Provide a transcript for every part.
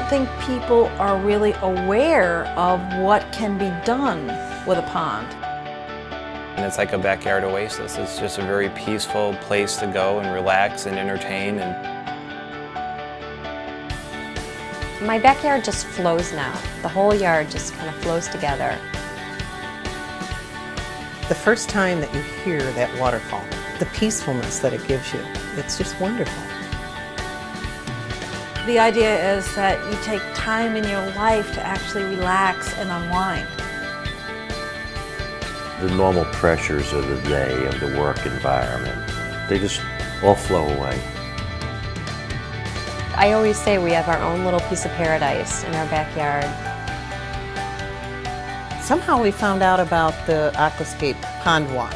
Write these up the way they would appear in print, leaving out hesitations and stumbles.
don't think people are really aware of what can be done with a pond. And it's like a backyard oasis. It's just a very peaceful place to go and relax and entertain. My backyard just flows now. The whole yard just kind of flows together. The first time that you hear that waterfall, the peacefulness that it gives you, it's just wonderful. The idea is that you take time in your life to actually relax and unwind. The normal pressures of the day, of the work environment, they just all flow away. I always say we have our own little piece of paradise in our backyard. Somehow we found out about the Aquascape pond walk.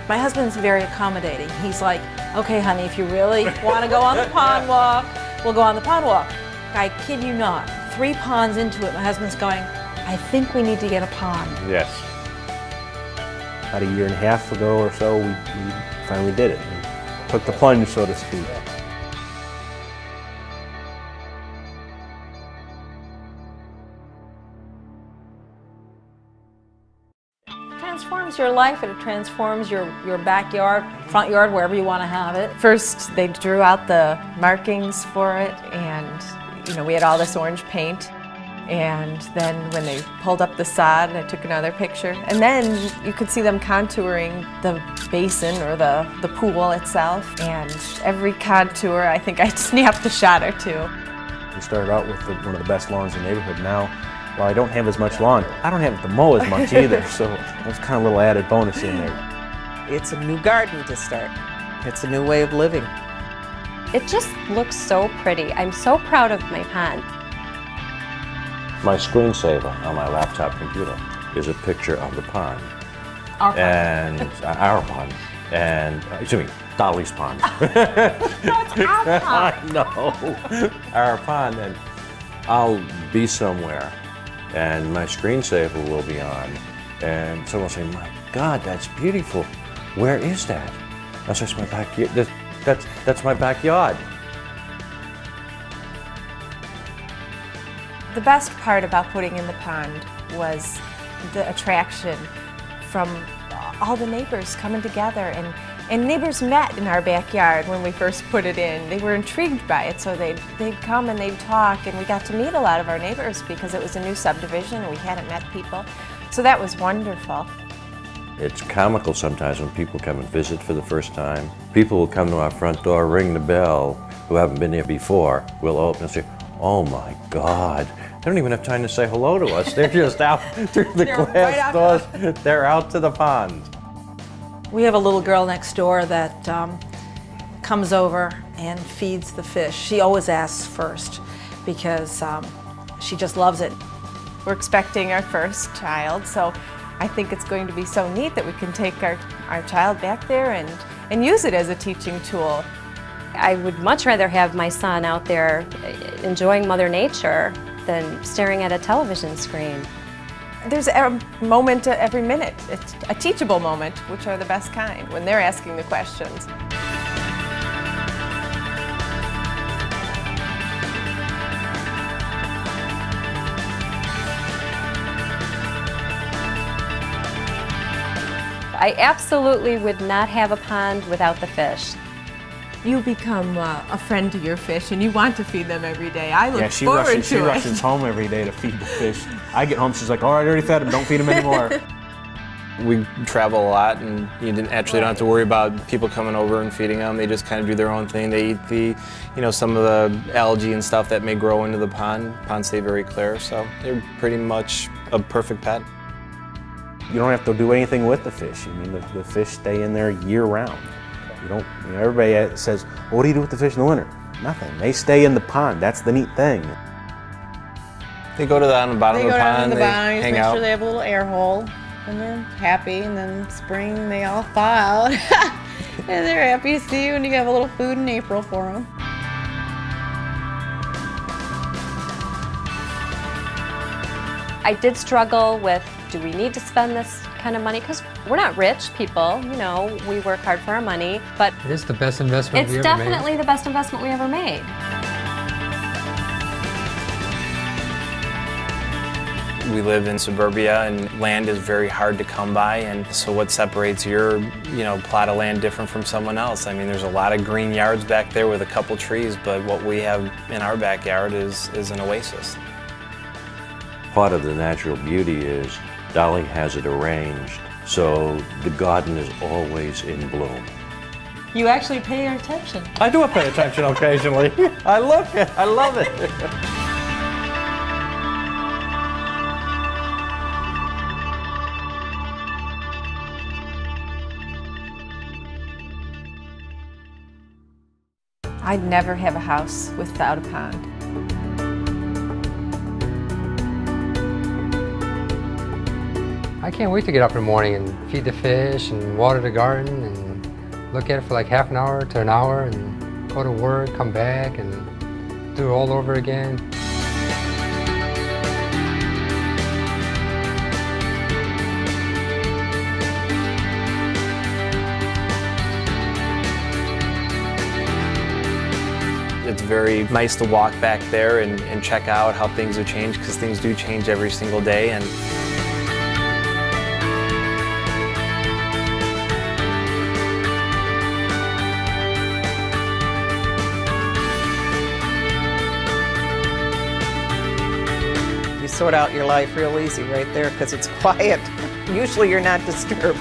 My husband's very accommodating. He's like, okay honey, if you really want to go on the pond walk, we'll go on the pond walk. I kid you not, 3 ponds into it, my husband's going, I think we need to get a pond. Yes. About a year and a half ago or so, we finally did it. We took the plunge, so to speak. It transforms your life, and it transforms your backyard, front yard, wherever you want to have it. First, they drew out the markings for it, and we had all this orange paint. And then when they pulled up the sod, I took another picture. And then you could see them contouring the basin or the pool itself. And every contour, I think I snapped a shot or 2. We started out with one of the best lawns in the neighborhood. Now, while I don't have as much lawn, I don't have to mow as much either, so that's kind of a little added bonus in there. It's a new garden to start. It's a new way of living. It just looks so pretty. I'm so proud of my pond. My screensaver on my laptop computer is a picture of the pond. Our pond. And our pond. And, excuse me, Dolly's pond. That's our pond. I know. Our pond, and I'll be somewhere and my screensaver will be on and someone will say, my God, that's beautiful. Where is that? That's just my backyard. That's my backyard. The best part about putting in the pond was the attraction from all the neighbors coming together, and neighbors met in our backyard when we first put it in. They were intrigued by it, so they'd come and they'd talk, and we got to meet a lot of our neighbors because it was a new subdivision and we hadn't met people. So that was wonderful. It's comical sometimes when people come and visit for the first time. People will come to our front door, ring the bell, who haven't been here before. We'll open and say, oh my God. They don't even have time to say hello to us. They're just out through the glass doors. They're out to the pond. We have a little girl next door that comes over and feeds the fish. She always asks first because she just loves it. We're expecting our first child, so I think it's going to be so neat that we can take our child back there and use it as a teaching tool. I would much rather have my son out there enjoying Mother Nature than staring at a television screen. There's a moment every minute. It's a teachable moment, which are the best kind, when they're asking the questions. I absolutely would not have a pond without the fish. You become a friend to your fish, and you want to feed them every day. I look she forward to it. She rushes home every day to feed the fish. I get home, she's like, all right, I already fed them, don't feed them anymore. We travel a lot, and you actually don't have to worry about people coming over and feeding them. They just kind of do their own thing. They eat some of the algae and stuff that may grow into the pond. Ponds stay very clear, so they're pretty much a perfect pet. You don't have to do anything with the fish. I mean, the fish stay in there year round. Everybody says, well, what do you do with the fish in the winter? Nothing. They stay in the pond. That's the neat thing. They go to on the bottom of the pond, they hang out. Make sure they have a little air hole, and they're happy, and then spring they all thaw out. And they're happy to see you, and you have a little food in April for them. I did struggle with, do we need to spend this kind of money? Because we're not rich people, we work hard for our money, but it is the best investment we ever made. It's definitely the best investment we ever made. We live in suburbia and land is very hard to come by, and so what separates your plot of land different from someone else? I mean, there's a lot of green yards back there with a couple trees, but what we have in our backyard is an oasis. Part of the natural beauty is Dolly has it arranged so the garden is always in bloom. You actually pay attention. I do pay attention occasionally. I look it. I love it. I'd never have a house without a pond. I can't wait to get up in the morning and feed the fish and water the garden and look at it for like half an hour to an hour and go to work, come back and do it all over again. It's very nice to walk back there and check out how things have changed, because things do change every single day. And You sort out your life real easy right there because it's quiet. Usually you're not disturbed.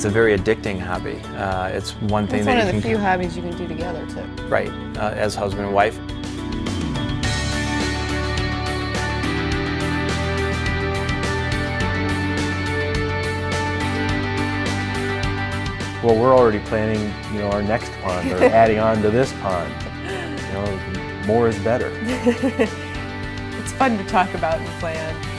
it's a very addicting hobby. It's one thing It's that one you of the can few hobbies you can do together too. right as husband and wife. Well, we're already planning, our next pond or adding on to this pond. More is better. It's fun to talk about and plan.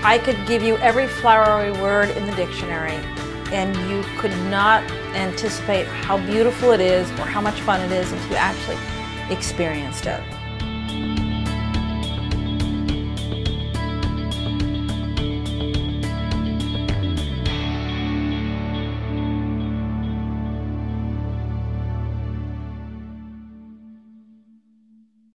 I could give you every flowery word in the dictionary, and you could not anticipate how beautiful it is or how much fun it is until you actually experienced it.